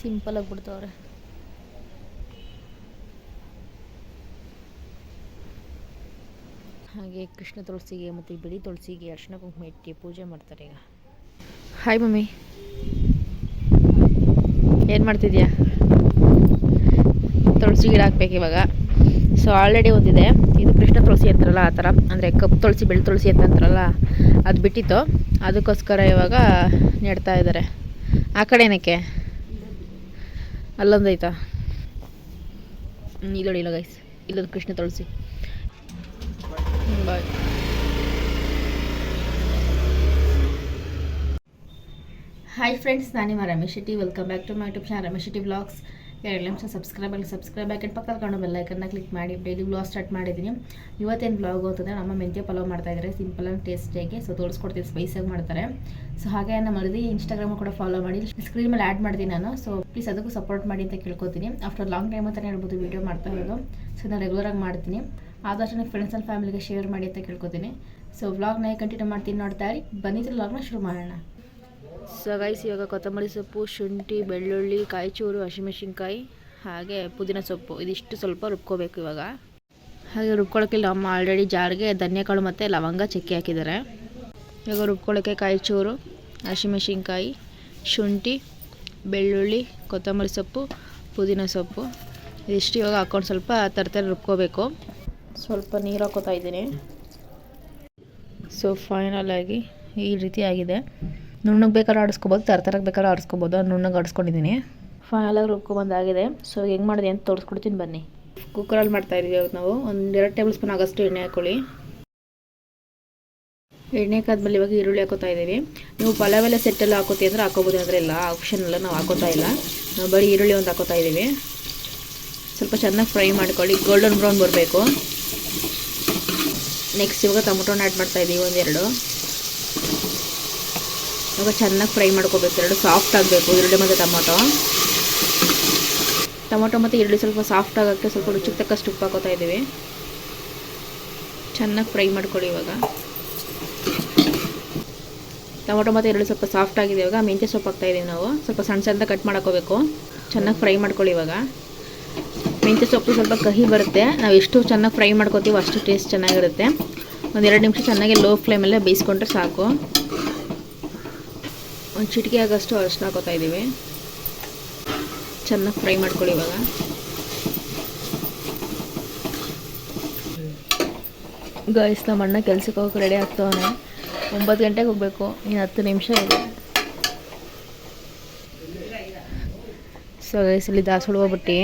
Simple ಆಗಿಬಿಡ್ತವ್ರೆ. ಹಾಗೆ ಕೃಷ್ಣ ತುಳಸಿಗೆ ಮತ್ತು ಬಿಳಿ ತುಳಸಿಗೆ ಅರಿಶಿನ ಕುಂಕುಮ ಇಟ್ಟು ಪೂಜೆ ಮಾಡ್ತಾರೆ. ಈಗ ಹಾಯ್ ಮಮ್ಮಿ, ಏನು ಮಾಡ್ತಿದ್ಯಾ? ತುಳಸಿ ಗಿಡ ಹಾಕ್ಬೇಕು ಇವಾಗ. ಸೊ ಆಲ್ರೆಡಿ ಒಂದಿದೆ, ಇದು ಕೃಷ್ಣ ತುಳಸಿ ಅಂತಾರಲ್ಲ ಆ ಥರ, ಅಂದರೆ ಕಪ್ಪು ತುಳಸಿ ಬೆಳ್ಳಿ ತುಳಸಿ ಅಂತಾರಲ್ಲ ಅದು ಬಿಟ್ಟಿತ್ತು, ಅದಕ್ಕೋಸ್ಕರ ಇವಾಗ ನೆಡ್ತಾ ಇದ್ದಾರೆ. ಆ ಕಡೆ ಏನಕ್ಕೆ ಅಲ್ಲೊಂದೈತಾ? ಇಲ್ಲೋಡಿ, ಇಲ್ಲ ಗೈಸ್, ಇಲ್ಲೊಂದು ಕೃಷ್ಣ ತುಳಸಿ. ಬಾಯ್. ಹಾಯ್ ಫ್ರೆಂಡ್ಸ್, ನಾನು ನಿಮ್ಮ Ramesh Shetty. Welcome back to my YouTube channel Ramesh Shetty vlogs. ಎರಡು ನಿಮಿಷ ಸಬ್ಸ್ಕ್ರೈಬ್ ಆಗಿ ಪಕ್ಕದ ಕಾಣೋ ಬೆಲ್ಲೈಕನ್ನ ಕ್ಲಿಕ್ ಮಾಡಿ ಡೈಲಿ ವ್ಲಾಗ್ ಸ್ಟಾರ್ಟ್ ಮಾಡಿದ್ದೀನಿ. ಇವತ್ತೇನು ವ್ಲಾಗ್ ಅಂತಂದರೆ ನಮ್ಮ ಮೆಂತ್ಯ ಪಲಾವ್ ಮಾಡ್ತಾಯಿದ್ದಾರೆ, ಸಿಂಪಲ್ ಆ್ಯಂಡ್ ಟೇಸ್ಟಿಯಾಗಿ. ಸೊ ತೋರಿಸ್ಕೊಡ್ತೀನಿ, ಸ್ಪೈಸಿಯಾಗಿ ಮಾಡ್ತಾರೆ. ಸೊ ಹಾಗೆ ನಮ್ಮ ಮರದಿ ಇನ್ಸ್ಟಾಗ್ರಾಮ್ ಕೂಡ ಫಾಲೋ ಮಾಡಿ, ಸ್ಕ್ರೀನ್ ಮೇಲೆ ಆ್ಯಡ್ ಮಾಡ್ತೀನಿ ನಾನು. ಸೊ ಪ್ಲೀಸ್ ಅದಕ್ಕೂ ಸಪೋರ್ಟ್ ಮಾಡಿ ಅಂತ ಕೇಳ್ಕೊತೀನಿ. ಆಫ್ಟರ್ ಲಾಂಗ್ ಟೈಮ್ ಅಂತಲೇ ಹೇಳ್ಬೋದು ವೀಡಿಯೋ ಮಾಡ್ತಾ ಇರೋದು. ಸೊ ನಾನು ರೆಗ್ಯುಲರಾಗಿ ಮಾಡ್ತೀನಿ, ಆದಷ್ಟು ನನ್ನ ಫ್ರೆಂಡ್ಸ್ ಆ್ಯಂಡ್ ಫ್ಯಾಮಿಲಿಗೆ ಶೇರ್ ಮಾಡಿ ಅಂತ ಕೇಳ್ಕೊತೀನಿ. ಸೊ ವ್ಲಾಗ್ನ ಕಂಟಿನ್ಯೂ ಮಾಡ್ತೀನಿ, ನೋಡ್ತಾ ಇರಿ. ಬಂದಿದ್ರೆ ವ್ಲಾಗ್ನ ಶುರು ಮಾಡೋಣ. ಸೊ ಗೈಸ್, ಇವಾಗ ಕೊತ್ತಂಬರಿ ಸೊಪ್ಪು, ಶುಂಠಿ, ಬೆಳ್ಳುಳ್ಳಿ, ಕಾಯಿಚೂರು, ಹಸಿಮೆಣಸಿನ್ಕಾಯಿ ಹಾಗೆ ಪುದೀನ ಸೊಪ್ಪು ಇದಿಷ್ಟು ಸ್ವಲ್ಪ ರುಬ್ಕೋಬೇಕು ಇವಾಗ. ಹಾಗೆ ರುಬ್ಕೊಳ್ಳೋಕ್ಕೆ ಅಮ್ಮ ಆಲ್ರೆಡಿ ಜಾರ್ಗೆ ಧನಿಯಾಕಾಳು ಮತ್ತು ಲವಂಗ ಚಕ್ಕೆ ಹಾಕಿದ್ದಾರೆ. ಇವಾಗ ರುಬ್ಕೊಳ್ಳೋಕ್ಕೆ ಕಾಯಿಚೂರು, ಹಸಿಮೆಣಸಿನ್ಕಾಯಿ, ಶುಂಠಿ, ಬೆಳ್ಳುಳ್ಳಿ, ಕೊತ್ತಂಬರಿ ಸೊಪ್ಪು, ಪುದೀನ ಸೊಪ್ಪು ಇದಿಷ್ಟು ಇವಾಗ ಹಾಕ್ಕೊಂಡು ಸ್ವಲ್ಪ ತರಕಾರಿ ರುಬ್ಕೋಬೇಕು. ಸ್ವಲ್ಪ ನೀರು ಹಾಕೋತಾ ಇದ್ದೀನಿ. ಸೊ ಫೈನಲ್ ಆಗಿ ಈ ರೀತಿ ಆಗಿದೆ. ನುಣ್ಣಗೆ ಬೇಕಾದ್ರೆ ಆಡಿಸ್ಕೊಬೋದು, ತರಕಾರಿಗೆ ಬೇಕಾದ್ರೆ ಆಡಿಸ್ಕೊಬೋದು. ನುಣ್ಣಗೆ ಆಡಿಸ್ಕೊಂಡಿದ್ದೀನಿ. ಫೈನಲಾಗಿ ರುಬ್ಕೊಬಂದಾಗಿದೆ. ಸೊ ಹೆಂಗೆ ಮಾಡಿದೆ ಅಂತ ತೋರಿಸ್ಕೊಡ್ತೀನಿ ಬನ್ನಿ. ಕುಕ್ಕರಲ್ಲಿ ಮಾಡ್ತಾಯಿದ್ದೀವಿ ನಾವು. ಒಂದು 2 ಟೇಬಲ್ ಸ್ಪೂನ್ ಆಗೋಷ್ಟು ಎಣ್ಣೆ ಹಾಕ್ಕೊಳ್ಳಿ. ಎಣ್ಣೆ ಕಾದ್ಮೇಲೆ ಇವಾಗ ಈರುಳ್ಳಿ ಹಾಕೋತಾ ಇದ್ದೀವಿ. ನೀವು ಪಲಾವೆಲ್ಲ ಸೆಟ್ಟೆಲ್ಲ ಹಾಕೋತೀವಿ ಅಂದರೆ ಹಾಕೋಬೋದು, ಅಂದರೆ ಇಲ್ಲ ಆಪ್ಷನ್ ಎಲ್ಲ ನಾವು ಹಾಕೋತಾ ಇಲ್ಲ. ನಾವು ಬರೀ ಈರುಳ್ಳಿ ಒಂದು ಹಾಕೋತಾ ಇದ್ದೀವಿ. ಸ್ವಲ್ಪ ಚೆನ್ನಾಗಿ ಫ್ರೈ ಮಾಡ್ಕೊಳ್ಳಿ, ಗೋಲ್ಡನ್ ಬ್ರೌನ್ ಬರಬೇಕು. ನೆಕ್ಸ್ಟ್ ಇವಾಗ ಟೊಮೊಟೊನ ಆ್ಯಡ್ ಮಾಡ್ತಾಯಿದ್ದೀವಿ, 1-2. ಇವಾಗ ಚೆನ್ನಾಗಿ ಫ್ರೈ ಮಾಡ್ಕೋಬೇಕು, 2 ಸಾಫ್ಟ್ ಆಗಬೇಕು ಈರುಳ್ಳಿ ಮತ್ತು ಟೊಮೊಟೊ ಮತ್ತು ಈರುಳ್ಳಿ ಸ್ವಲ್ಪ ಸಾಫ್ಟ್ ಆಗೋಕ್ಕೆ ಸ್ವಲ್ಪ ರುಚಿಗೆ ತಕ್ಕಷ್ಟು ಉಪ್ಪು ಹಾಕೋತಾ ಇದ್ದೀವಿ. ಚೆನ್ನಾಗಿ ಫ್ರೈ ಮಾಡ್ಕೊಳ್ಳಿ. ಇವಾಗ ಟೊಮೊಟೊ ಮತ್ತು ಈರುಳ್ಳಿ ಸ್ವಲ್ಪ ಸಾಫ್ಟ್ ಆಗಿದೆ. ಇವಾಗ ಮೆಂತ್ಯ ಸೊಪ್ಪು ಹಾಕ್ತಾಯಿದ್ದೀವಿ ನಾವು. ಸ್ವಲ್ಪ ಸಣ್ಣ ಸಣ್ಣ ಕಟ್ ಮಾಡ್ಕೋಬೇಕು. ಚೆನ್ನಾಗಿ ಫ್ರೈ ಮಾಡ್ಕೊಳ್ಳಿ. ಇವಾಗ ಮೆಂತ್ಯ ಸೊಪ್ಪು ಸ್ವಲ್ಪ ಕಹಿ ಬರುತ್ತೆ, ನಾವು ಎಷ್ಟು ಚೆನ್ನಾಗಿ ಫ್ರೈ ಮಾಡ್ಕೋತೀವೋ ಅಷ್ಟು ಟೇಸ್ಟ್ ಚೆನ್ನಾಗಿರುತ್ತೆ. 1-2 ನಿಮಿಷ ಚೆನ್ನಾಗಿ ಲೋ ಫ್ಲೇಮಲ್ಲೇ ಬೇಯಿಸ್ಕೊಂಡ್ರೆ ಸಾಕು. ಒಂದು ಚಿಟಿಕೆ ಆಗೋಷ್ಟು ಅರಿಶಿನ ಹಾಕೋತಾ ಇದ್ದೀವಿ. ಚೆನ್ನಾಗಿ ಫ್ರೈ ಮಾಡ್ಕೊಳ್ಳಿ. ಇವಾಗ ಗೈಸ್, ನಮ್ಮ ಅಣ್ಣ ಕೆಲ್ಸಕ್ಕೆ ಹೋಗಕ್ಕೆ ರೆಡಿ ಆಗ್ತವನೆ. 9 ಗಂಟೆಗೆ ಹೋಗಬೇಕು, ಇನ್ನು 10 ನಿಮಿಷ ಇದೆ. ಸೊ ಗೈಸ್, ಇಲ್ಲಿ ದಾಸವಾಳ ಹೋಗ್ಬಿಟ್ಟು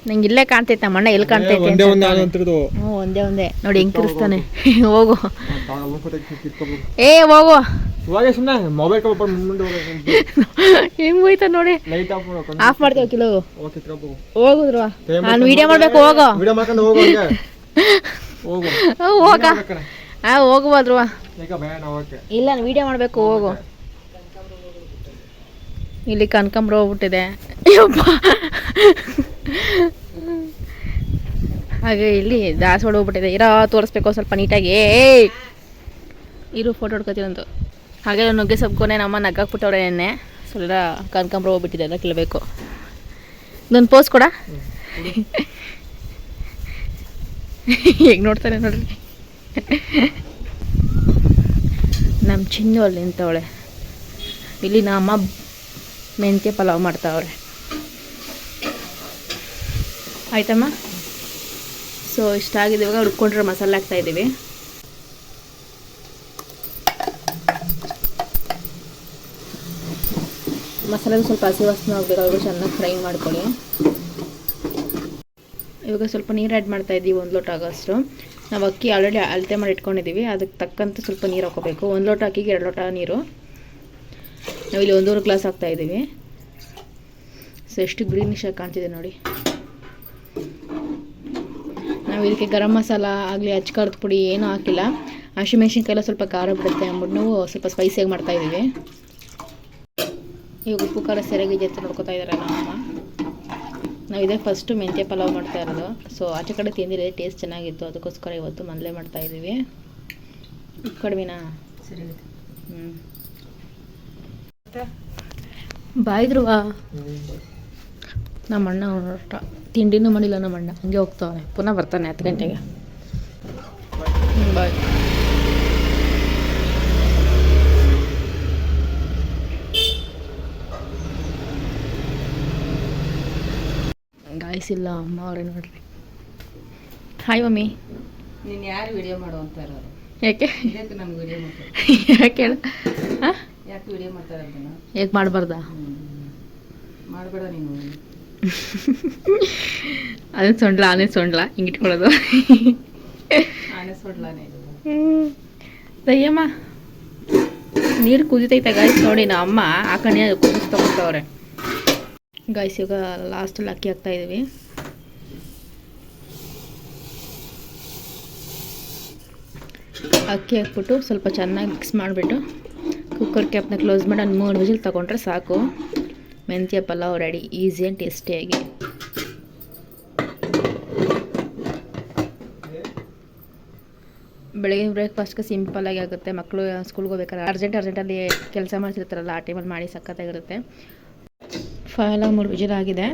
ನಂಗೆ ಇಲ್ಲೇ ಕಾಣ್ತೈತೆ. ನಮ್ಮ ಅಣ್ಣ ಎಲ್ಲಿ ಕಾಣ್ತೈತೆ? ಹ್ಞೂ, ಒಂದೇ ನೋಡಿ ಹೆಂಗೆ ತಿರ್ಸ್ತಾನೆ. ಹೋಗು, ಹೋಗು. ಹೆಂಗ್ ಹೋಯ್ತ ನೋಡಿ. ಆಫ್ ಮಾಡ್ತೇವೆ ಕಿಲೋ. ಹೋಗುದ್ರು, ನಾನು ವಿಡಿಯೋ ಮಾಡ್ಬೇಕು. ಹೋಗುವಾದ್ರು ಇಲ್ಲ, ನಾನು ವಿಡಿಯೋ ಮಾಡ್ಬೇಕು. ಹೋಗು. ಇಲ್ಲಿ ಕನಕಾಂಬ್ರ ಹೋಗ್ಬಿಟ್ಟಿದೆ. ಹಾಗೆ ಇಲ್ಲಿ ದಾಸವಾಳ ಹೋಗ್ಬಿಟ್ಟಿದೆ. ತೋರಿಸ್ಬೇಕು ಸ್ವಲ್ಪ ನೀಟಾಗಿ. ಇರು, ಫೋಟೋ ಹೊಡ್ಕೊತೀವಂತು. ಹಾಗೆ ನುಗ್ಗೆ ಸೊಪ್ಪುಕೊನೆ ನಮ್ಮ ನಗ್ಗಾಕ್ಬಿಟ್ಟವ್ರೆ ಎಣ್ಣೆ. ಸ್ವಲ್ಪ ಕನಕಾಂಬ್ರ ಹೋಗ್ಬಿಟ್ಟಿದೆ, ಎಲ್ಲ ಕಿಲ್ಬೇಕು. ಇದೊಂದು ಪೋಸ್ ಕೊಡ. ಹೇಗೆ ನೋಡ್ತಾನೆ ನೋಡ್ರಿ. ನಮ್ಮ ಚಿನ್ನು ಅಲ್ಲಿ ನಿಂತವಳೆ. ಇಲ್ಲಿ ನಮ್ಮ ಮೆಂತ್ಯ ಪಲಾವ್ ಮಾಡ್ತಾವ್ರೆ. ಆಯ್ತಮ್ಮ. ಸೊ ಇಷ್ಟಾಗಿದೆ. ಇವಾಗ ರುಬ್ಕೊಂಡ್ರೆ ಮಸಾಲೆ ಹಾಕ್ತಾಯಿದ್ದೀವಿ. ಮಸಾಲೆದು ಸ್ವಲ್ಪ ಹಸಿ ವಾಸನೆ ಹೋಗ್ಬೇಕಾದ್ರೆ ಚೆನ್ನಾಗಿ ಫ್ರೈ ಮಾಡ್ಕೊಳ್ಳಿ. ಇವಾಗ ಸ್ವಲ್ಪ ನೀರು ಆ್ಯಡ್ ಮಾಡ್ತಾಯಿದ್ದೀವಿ, 1 ಲೋಟ ಆಗೋಷ್ಟು. ನಾವು ಅಕ್ಕಿ ಆಲ್ರೆಡಿ ಅಳತೆ ಮಾಡಿ ಇಟ್ಕೊಂಡಿದ್ದೀವಿ, ಅದಕ್ಕೆ ತಕ್ಕಂತೆ ಸ್ವಲ್ಪ ನೀರು ಹಾಕೋಬೇಕು. 1 ಲೋಟ ಅಕ್ಕಿಗೆ 2 ಲೋಟ ನೀರು. ನಾವಿಲ್ಲಿ 1.5 ಗ್ಲಾಸ್ ಹಾಕ್ತಾಯಿದ್ದೀವಿ. ಸೊ ಎಷ್ಟು ಗ್ರೀನಿಶಾಗಿ ಕಾಣ್ತಿದೆ ನೋಡಿ. ನಾವು ಇದಕ್ಕೆ ಗರಂ ಮಸಾಲ ಆಗಲಿ ಅಚ್ಕಾರದ ಪುಡಿ ಏನೂ ಹಾಕಿಲ್ಲ. ಹಸಿಮೆಣ್ಸಿನ್ಕಾಯಿ ಸ್ವಲ್ಪ ಖಾರ ಬಿಡುತ್ತೆ ಅಂದ್ಬಿಟ್ಟು ನಾವು ಸ್ವಲ್ಪ ಸ್ಪೈಸಿಯಾಗಿ ಮಾಡ್ತಾಯಿದ್ದೀವಿ. ಇವಾಗ ಉಪ್ಪು ಖಾರ ಸರಿಯಾಗಿ ಜೊತೆ ನೋಡ್ಕೊತಾ ಇದ್ದಾರೆ ನಮ್ಮ. ನಾವು ಇದೇ ಫಸ್ಟು ಮೆಂತ್ಯ ಪಲಾವ್ ಮಾಡ್ತಾ ಇರೋದು. ಸೊ ಆಚೆ ಕಡೆ ತಿಂದಿದೆ, ಟೇಸ್ಟ್ ಚೆನ್ನಾಗಿತ್ತು, ಅದಕ್ಕೋಸ್ಕರ ಇವತ್ತು ಮನೇಲೇ ಮಾಡ್ತಾಯಿದ್ದೀವಿ. ಉಪ್ಪು ಕಡಿಮೆನಾ? ಸರಿ. ಬಾಯಿದ್ರುವ ನಮ್ಮ ಅಣ್ಣ ಹೊರಟ ತಿಂಡಿನೂ ಮಾಡಿಲ್ಲ ನಮ್ಮ ಅಣ್ಣ ಹಂಗೆ ಹೋಗ್ತಾವೆ ಪುನಃ ಬರ್ತಾನೆ 10 ಗಂಟೆಗೆ. ಬಾಯ್. ಗಾಯಿಸಿಲ್ಲ ಅಮ್ಮ ಅವರೇ ನೋಡ್ರಿ. Hi mummy. ನೀನು ಯಾರು ವಿಡಿಯೋ ಮಾಡು ಅಂತ ಇರೋರು? ಯಾಕೆ ನಾನು ವಿಡಿಯೋ ಮಾಡ್ತಾರೆ ಯಾಕೆ ಹೇಳ ಯಾಕೆ ವಿಡಿಯೋ ಮಾಡ್ತಾರೆ ಅಂತ ಹೇಗೆ ಮಾಡಬಾರ್ದಾ? ಮಾಡಬೇಡ ನೀನು. ಅದನ್ನ ಸೊಂಡ್ಲ ಆನೆ ಸೊಂಡ್ಲ ಹಿಂಗೆ ಇಟ್ಕೊಳ್ಳೋದು. ಆನೆ ಸೊಡ್ಲಾನೆ. ದಯ್ಯಮ್ಮ ನೀರು ಕುದಿತೈತೆ ಗಾಯ್ಸ್ ನೋಡಿ. ನಮ್ಮ ಅಮ್ಮ ಆ ಕಣ್ಣೆ ಕುದಿಸ್ ತಗೊಳ್ತವ್ರೆ ಗಾಯ್ಸ್. ಇವಾಗ ಲಾಸ್ಟಲ್ಲಿ ಅಕ್ಕಿ ಹಾಕ್ತಾ ಇದೀವಿ. ಅಕ್ಕಿ ಹಾಕ್ಬಿಟ್ಟು ಸ್ವಲ್ಪ ಚೆನ್ನಾಗಿ ಮಿಕ್ಸ್ ಮಾಡಿಬಿಟ್ಟು ಕುಕ್ಕರ್ ಕ್ಯಾಪ್ನ ಕ್ಲೋಸ್ ಮಾಡಿ ಒಂದು 3 ವಿಜಿಲ್ ತಗೊಂಡ್ರೆ ಸಾಕು. ಮೆಂತ್ಯ ಪಲಾವ್ ರೆಡಿ, ಈಸಿ ಆ್ಯಂಡ್ ಟೇಸ್ಟಿಯಾಗಿ. ಬೆಳಗಿನ ಬ್ರೇಕ್ಫಾಸ್ಟ್ಗೆ ಸಿಂಪಲ್ಲಾಗಿ ಆಗುತ್ತೆ. ಮಕ್ಕಳು ಸ್ಕೂಲ್ಗೆ ಹೋಗ್ಬೇಕಾದ್ರೆ ಅರ್ಜೆಂಟಲ್ಲಿ ಕೆಲಸ ಮಾಡ್ತಿರ್ತಾರಲ್ಲ ಆ ಟೈಮಲ್ಲಿ ಮಾಡಿ ಸಖತ್ತಾಗಿರುತ್ತೆ. ಫೈನಲಾಗಿ 3 ವಿಜಿಲ್ ಆಗಿದೆ.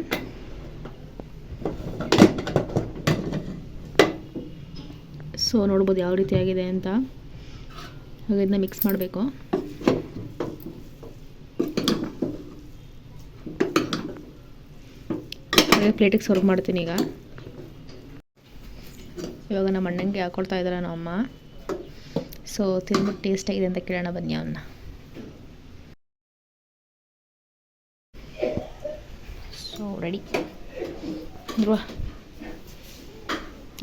ಸೊ ನೋಡ್ಬೋದು ಯಾವ ರೀತಿ ಆಗಿದೆ ಅಂತ. ಹಾಗೆ ಇದನ್ನ ಮಿಕ್ಸ್ ಮಾಡಬೇಕು. ಹಾಗೆ ಪ್ಲೇಟಿಗೆ ಸರ್ವ್ ಮಾಡ್ತೀನಿ ಈಗ. ಇವಾಗ ನಮ್ಮ ಅಣ್ಣಂಗೆ ಹಾಕೊಳ್ತಾ ಇದ್ದಾರೆ ನಮ್ಮ ಅಮ್ಮ. ಸೊ ತಿಂದ್ಬಿಟ್ಟು ಟೇಸ್ಟ್ ಆಗಿದೆ ಅಂತ ಕೇಳೋಣ ಬನ್ನಿ ಅವನ್ನ. ಸೊ ರೆಡಿ ಧ್ರುವ,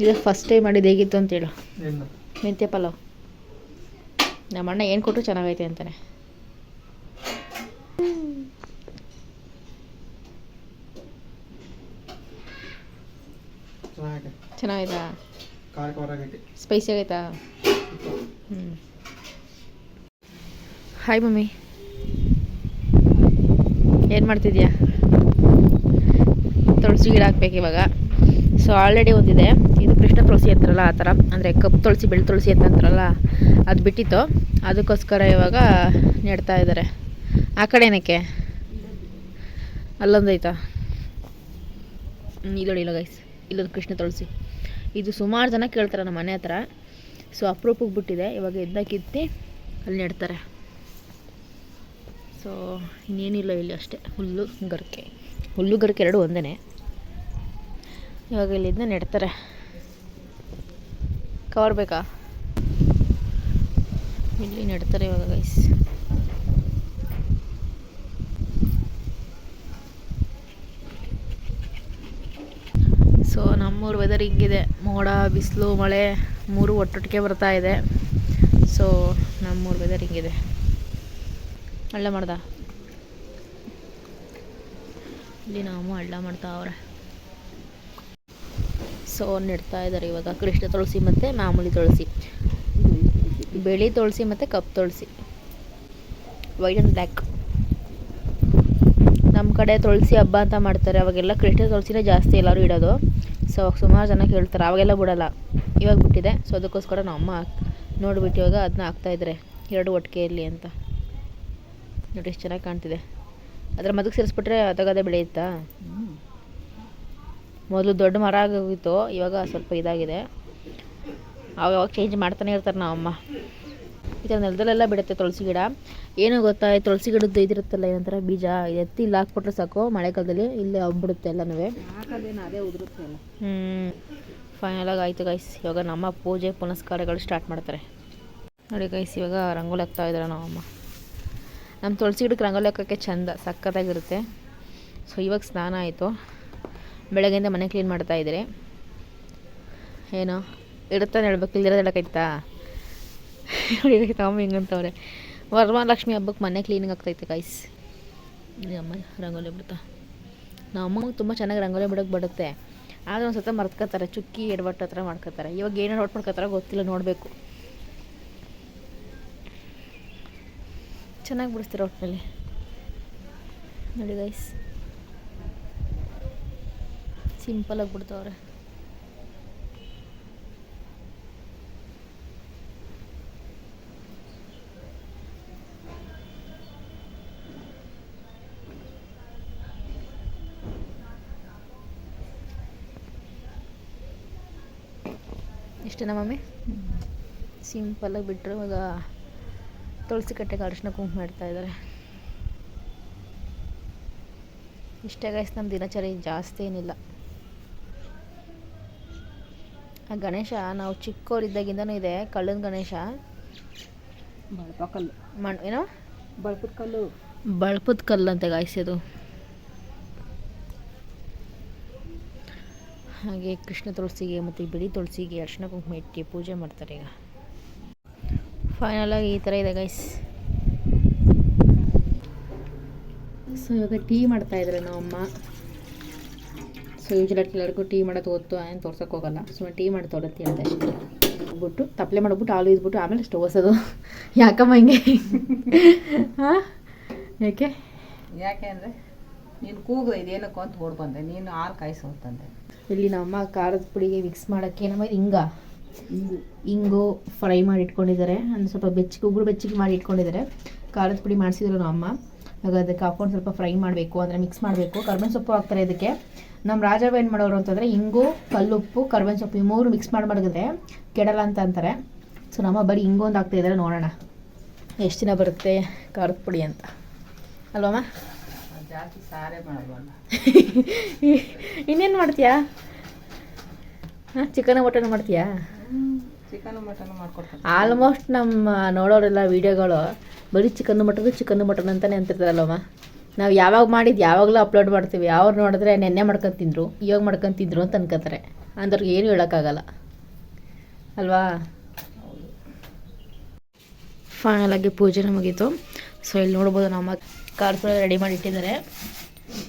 ಇದು ಫಸ್ಟ್ ಟೈಮ್ ಮಾಡಿದ್ದು ಹೇಗಿತ್ತು ಅಂತೇಳು. ಮೆಂತ್ಯ ಪಲಾವ್ ನಮ್ಮ ಅಣ್ಣ ಏನು ಕೊಟ್ಟರು ಚೆನ್ನಾಗೈತೆ ಅಂತಾನೆ. ಚೆನ್ನಾಗೈತಾ? ಸ್ಪೈಸಿ ಆಗೈತಾ? ಹಾಯ್ ಮಮ್ಮಿ, ಏನು ಮಾಡ್ತಿದ್ಯಾ? ತುಳಸಿ ಗಿಡ ಹಾಕ್ಬೇಕು ಇವಾಗ. ಸೊ ಆಲ್ರೆಡಿ ಒಂದಿದೆ, ಇದು ಕೃಷ್ಣ ತುಳಸಿ ಅಂತಾರಲ್ಲ ಆ ಥರ, ಅಂದರೆ ಕಪ್ಪು ತುಳಸಿ ಬೆಳ್ಳಿ ತುಳಸಿ ಅಂತ ಅಂತಾರಲ್ಲ ಅದು ಬಿಟ್ಟಿತ್ತು. ಅದಕ್ಕೋಸ್ಕರ ಇವಾಗ ನೆಡ್ತಾ ಇದ್ದಾರೆ. ಆ ಕಡೆ ಏನಕ್ಕೆ ಅಲ್ಲೊಂದೈತಾ? ಇಲ್ಲೋಡಿಲ್ಲ ಗೈಸ್, ಇಲ್ಲೊಂದು ಕೃಷ್ಣ ತುಳಸಿ. ಇದು ಸುಮಾರು ಜನ ಕೇಳ್ತಾರೆ ನಮ್ಮ ಮನೆ ಹತ್ರ. ಸೊ ಅಪರೂಪಕ್ಕೆ ಬಿಟ್ಟಿದೆ, ಇವಾಗ ಎದ್ದ ಕಿತ್ತಿ ಅಲ್ಲಿ ನೆಡ್ತಾರೆ. ಸೊ ಇನ್ನೇನಿಲ್ಲ ಇಲ್ಲಿ, ಅಷ್ಟೇ ಹುಲ್ಲು ಗರಿಕೆ ಎರಡು ಒಂದೇ. ಇವಾಗ ಇಲ್ಲಿಂದ ನೆಡ್ತಾರೆ. ಕವರ್ ಬೇಕಾ? ಇಲ್ಲಿ ನೆಡ್ತಾರೆ ಇವಾಗ ಗೈಸ್. ಸೊ ನಮ್ಮೂರು ವೆದರ್ ಹಿಂಗಿದೆ, ಮೋಡ ಬಿಸಿಲು ಮಳೆ 3 ಒಟ್ಟೊಟ್ಟಿಗೆ ಬರ್ತಾ ಇದೆ. ಸೊ ನಮ್ಮೂರು ವೆದರ್ ಹಿಂಗಿದೆ. ಹಳ್ಳ ಮಾಡ್ದ ಇಲ್ಲಿ ನಾವು ಹಳ್ಳ ಮಾಡ್ತಾ ಅವ್ರೆ. ಸೊ ನೆಡ್ತಾ ಇದ್ದಾರೆ ಇವಾಗ ಕೃಷ್ಣ ತುಳಸಿ ಮತ್ತು ಮಾಮೂಲಿ ತುಳಸಿ, ಬಿಳಿ ತುಳಸಿ ಮತ್ತು ಕಪ್ಪು ತುಳಸಿ, ವೈಟ್ ಆ್ಯಂಡ್ ಬ್ಲ್ಯಾಕ್. ನಮ್ಮ ಕಡೆ ತುಳಸಿ ಹಬ್ಬ ಅಂತ ಮಾಡ್ತಾರೆ, ಅವಾಗೆಲ್ಲ ಕೃಷ್ಣ ತುಳಸಿನೇ ಜಾಸ್ತಿ ಎಲ್ಲರೂ ಇಡೋದು. ಸೊ ಸುಮಾರು ಜನ ಕೇಳ್ತಾರೆ, ಅವಾಗೆಲ್ಲ ಬಿಡೋಲ್ಲ, ಇವಾಗ ಬಿಟ್ಟಿದೆ. ಸೊ ಅದಕ್ಕೋಸ್ಕರ ನಮ್ಮ ಅಮ್ಮ ನೋಡಿಬಿಟ್ಟು ಇವಾಗ ಅದನ್ನ ಹಾಕ್ತಾಯಿದ್ರೆ 2 ಒಟ್ಟಿಗೆ ಇರಲಿ ಅಂತ. ನೋಡಿ ಎಷ್ಟು ಚೆನ್ನಾಗಿ ಕಾಣ್ತಿದೆ. ಅದರ ಮದಕ್ಕೆ ಸೇರಿಸ್ಬಿಟ್ರೆ ಅದಾಗದೇ ಬೆಳೆಯುತ್ತಾ? ಮೊದಲು ದೊಡ್ಡ ಮರ ಆಗೋಗಿತ್ತು, ಇವಾಗ ಸ್ವಲ್ಪ ಇದಾಗಿದೆ. ಅವಾಗ ಚೇಂಜ್ ಮಾಡ್ತಾನೆ ಇರ್ತಾರೆ ನಮ್ಮಮ್ಮ. ಈ ಥರ ನೆಲದಲ್ಲೆಲ್ಲ ಬಿಡುತ್ತೆ ತುಳಸಿ ಗಿಡ. ಏನು ಗೊತ್ತಾ, ತುಳಸಿ ಗಿಡದ್ದು ಇದಿರುತ್ತಲ್ಲ ಏನಂತಾರೆ ಬೀಜ, ಎತ್ತಿ ಇಲ್ಲಿ ಹಾಕ್ಬಿಟ್ರೆ ಸಾಕು, ಮಳೆಗಾಲದಲ್ಲಿ ಇಲ್ಲೇ ಹಬ್ಬಿಡುತ್ತೆ ಎಲ್ಲನೂ. ಅದೇ ಉದುರುತ್ತೆ ಅಲ್ಲ. ಫೈನಲಾಗಿ ಆಯಿತು ಗೈಸ್. ಇವಾಗ ನಮ್ಮ ಪೂಜೆ ಪುನಸ್ಕಾರಗಳು ಸ್ಟಾರ್ಟ್ ಮಾಡ್ತಾರೆ. ನೋಡಿ ಗೈಸ್, ಇವಾಗ ರಂಗೋಲಿ ಹಾಕ್ತಾ ಇದ್ದಾರೆ ನಮ್ಮಮ್ಮ. ನಮ್ಮ ತುಳಸಿ ಗಿಡಕ್ಕೆ ರಂಗೋಲಿ ಹಾಕೋಕ್ಕೆ ಚೆಂದ ಸಖತ್ತಾಗಿರುತ್ತೆ. ಸೊ ಇವಾಗ ಸ್ನಾನ ಆಯಿತು, ಬೆಳಗ್ಗೆಯಿಂದ ಮನೆ ಕ್ಲೀನ್ ಮಾಡ್ತಾಯಿದ್ದೀರಿ. ಏನೋ ಇರುತ್ತಾನೆ ಹೇಳ್ಬೇಕು, ಇಲ್ಲಿರೋದು ಹೇಳೋಕ್ಕಾಯ್ತಾ? ತಾವು ಹಿಂಗಂತವ್ರೆ. ವರಮಹಾಲಕ್ಷ್ಮಿ ಹಬ್ಬಕ್ಕೆ ಮನೆ ಕ್ಲೀನಿಂಗ್ ಆಗ್ತೈತೆ ಗೈಸ್. ಅಮ್ಮ ರಂಗೋಲಿ ಬಿಡ್ತಾ, ನಮ್ಮ ಅಮ್ಮಂಗೆ ತುಂಬ ಚೆನ್ನಾಗಿ ರಂಗೋಲಿ ಬಿಡೋಕ್ಕೆ ಬರುತ್ತೆ. ಆದರೆ ಒಂದು ಸತ ಮರ್ತ್ಕೋತಾರೆ, ಚುಕ್ಕಿ ಎಡವಟ್ಟು ಹತ್ರ ಮಾಡ್ಕೋತಾರೆ. ಇವಾಗ ಏನೋ ನೋಟ್ ಮಾಡ್ಕೋತಾರೆ ಗೊತ್ತಿಲ್ಲ, ನೋಡಬೇಕು. ಚೆನ್ನಾಗಿ ಬಿಡಿಸ್ತಾರೆ ಒಟ್ಟಿನಲ್ಲಿ. ನೋಡಿ ಗೈಸ್, ಸಿಂಪಲಾಗಿ ಬಿಡ್ತವ್ರೆ. ಇಷ್ಟೇನಾ ಮಮ್ಮಿ? ಸಿಂಪಲ್ಲಾಗಿ ಬಿಟ್ಟರು. ಇವಾಗ ತುಳಸಿ ಕಟ್ಟೆಗೆ ಅರಿಶಿನ ಕುಂಕುಮ ಮಾಡ್ತಾ ಇದ್ದಾರೆ. ಇಷ್ಟೇ ಗೈಸ್ ನಮ್ಮ ದಿನಚರಿ, ಜಾಸ್ತಿ ಏನಿಲ್ಲ. ಆ ಗಣೇಶ ನಾವು ಚಿಕ್ಕವರಿದ್ದಾಗಿಂದನೂ ಇದೆ, ಕಳ್ಳನ ಗಣೇಶ. ಬಳಪ ಕಲ್ಲು. ಏನೋ ಬಳಪದ ಕಲ್ಲು. ಬಳಪದ ಕಲ್ಲು ಅಂತ ಗಾಯಿಸೋದು. ಹಾಗೆ ಕೃಷ್ಣ ತುಳಸಿಗೆ ಮತ್ತು ಬಿಳಿ ತುಳಸಿಗೆ ಅರಿಶಿನ ಕುಂಕುಮ ಇಟ್ಟು ಪೂಜೆ ಮಾಡ್ತಾರೆ. ಈಗ ಫೈನಲಾಗಿ ಈ ಥರ ಇದೆ ಗೈಸ್. ಸೊ ಇವಾಗ ಟೀ ಮಾಡ್ತಾಯಿದ್ದಾರೆ ನಮ್ಮಮ್ಮ. ಸೊ ಯೂಶ್ವಲಿ ಎಲ್ಲರಿಗೂ ಟೀ ಮಾಡೋದು ಗೊತ್ತು, ಏನು ತೋರ್ಸೋಕೆ ಹೋಗಲ್ಲ. ಸುಮ್ಮನೆ ಟೀ ಮಾಡಿ ತೋರತ್ತಿ ಅಂತ ಅಷ್ಟೇ. ಬಿಟ್ಟು ತಪ್ಪಲೆ ಮಾಡಿಬಿಟ್ಟು ಹಾಲು ಇದ್ಬಿಟ್ಟು ಆಮೇಲೆ ಸ್ಟವ್ ಹೊಸೋದು. ಯಾಕಮ್ಮ ಹಿಂಗೆ? ಹಾಂ, ಯಾಕೆ ಅಂದರೆ ನೀನು ಕೂಗು ಇದೇನಕ್ಕೋ ಅಂತ ಓಡ್ ಬಂದೆ, ನೀನು ಹಾಲು ಕಾಯಿಸು ಅಂತಂದೆ. ಇಲ್ಲಿ ನಮ್ಮಮ್ಮ ಖಾರದ ಪುಡಿಗೆ ಮಿಕ್ಸ್ ಮಾಡೋಕ್ಕೆ ನಮ್ಮ ಹಿಂಗು ಫ್ರೈ ಮಾಡಿ ಇಟ್ಕೊಂಡಿದ್ದಾರೆ. ಒಂದು ಸ್ವಲ್ಪ ಉಗುರು ಬೆಚ್ಚಗೆ ಮಾಡಿ ಇಟ್ಕೊಂಡಿದ್ದಾರೆ. ಖಾರದ ಪುಡಿ ಮಾಡಿಸಿದ್ರು ನಮ್ಮಮ್ಮ. ಇವಾಗ ಅದಕ್ಕೆ ಹಾಕೊಂಡು ಸ್ವಲ್ಪ ಫ್ರೈ ಮಾಡಬೇಕು, ಅಂದರೆ ಮಿಕ್ಸ್ ಮಾಡಬೇಕು. ಕರ್ಬೇವಿನ ಸೊಪ್ಪು ಹಾಕ್ತಾರೆ ಇದಕ್ಕೆ. ನಮ್ಮ ರಾಜ ಏನು ಮಾಡೋರು ಅಂತಂದರೆ ಹಿಂಗು, ಕಲ್ಲುಪ್ಪು, ಕರ್ಬೇವಿನ ಸೊಪ್ಪು ಈ ಮೂರು ಮಿಕ್ಸ್ ಮಾಡಿ ಮಡಗಿದ್ರೆ ಕೆಡಲ್ಲ ಅಂತ ಅಂತಾರೆ. ಸೊ ನಮ್ಮ ಬರೀ ಹಿಂಗು ಒಂದು ಹಾಕ್ತಾಯಿದ್ದಾರೆ. ನೋಡೋಣ ಎಷ್ಟು ದಿನ ಬರುತ್ತೆ ಖಾರದ ಪುಡಿ ಅಂತ, ಅಲ್ವಮ್ಮ? ಜಾಸ್ತಿ ಸಾರೇ ಮಾಡೋದು. ಇನ್ನೇನು ಮಾಡ್ತೀಯಾ? ಹಾಂ, ಚಿಕನ್ ಮಟನ್ ಮಾಡ್ತೀಯಾ? ಚಿಕನ್ ಮಟನ್ ಮಾಡ್ಕೊಡ್ತಾರೆ. ಆಲ್ಮೋಸ್ಟ್ ನಮ್ಮ ನೋಡೋರೆಲ್ಲ ವೀಡಿಯೋಗಳು ಬರೀ ಚಿಕನ್ ಮಟನ್ ಅಂತಲೇ ಅಂತಿರ್ತಾರಲ್ಲಮ್ಮ. ನಾವು ಯಾವಾಗ ಮಾಡಿದ್ದು ಯಾವಾಗಲೂ ಅಪ್ಲೋಡ್ ಮಾಡ್ತೀವಿ. ಅವ್ರು ನೋಡಿದ್ರೆ ನೆನ್ನೆ ಮಾಡ್ಕೊತಿದ್ರು, ಇವಾಗ ಮಾಡ್ಕೊತಿದ್ರು ಅಂತ ಅನ್ಕೋತಾರೆ. ಅಂದ್ರಿಗೆ ಏನು ಹೇಳೋಕ್ಕಾಗಲ್ಲ ಅಲ್ವಾ? ಫೈನಲಾಗಿ ಪೂಜೆ ಮುಗೀತು. ಸೊ ಇಲ್ಲಿ ನೋಡ್ಬೋದು ನಮ್ಮ ಖಾರದ ಪುಡಿ ರೆಡಿ ಮಾಡಿ ಇಟ್ಟಿದ್ದಾರೆ.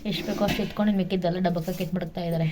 ಎಷ್ಟು ಬೇಕೋ ಅಷ್ಟು ಇಟ್ಕೊಂಡು ಮಿಕ್ಕಿದ್ದೆಲ್ಲ ಡಬ್ಬಕ್ಕೆ ಕಿತ್ ಮಾಡ್ತಾ ಇದ್ದಾರೆ.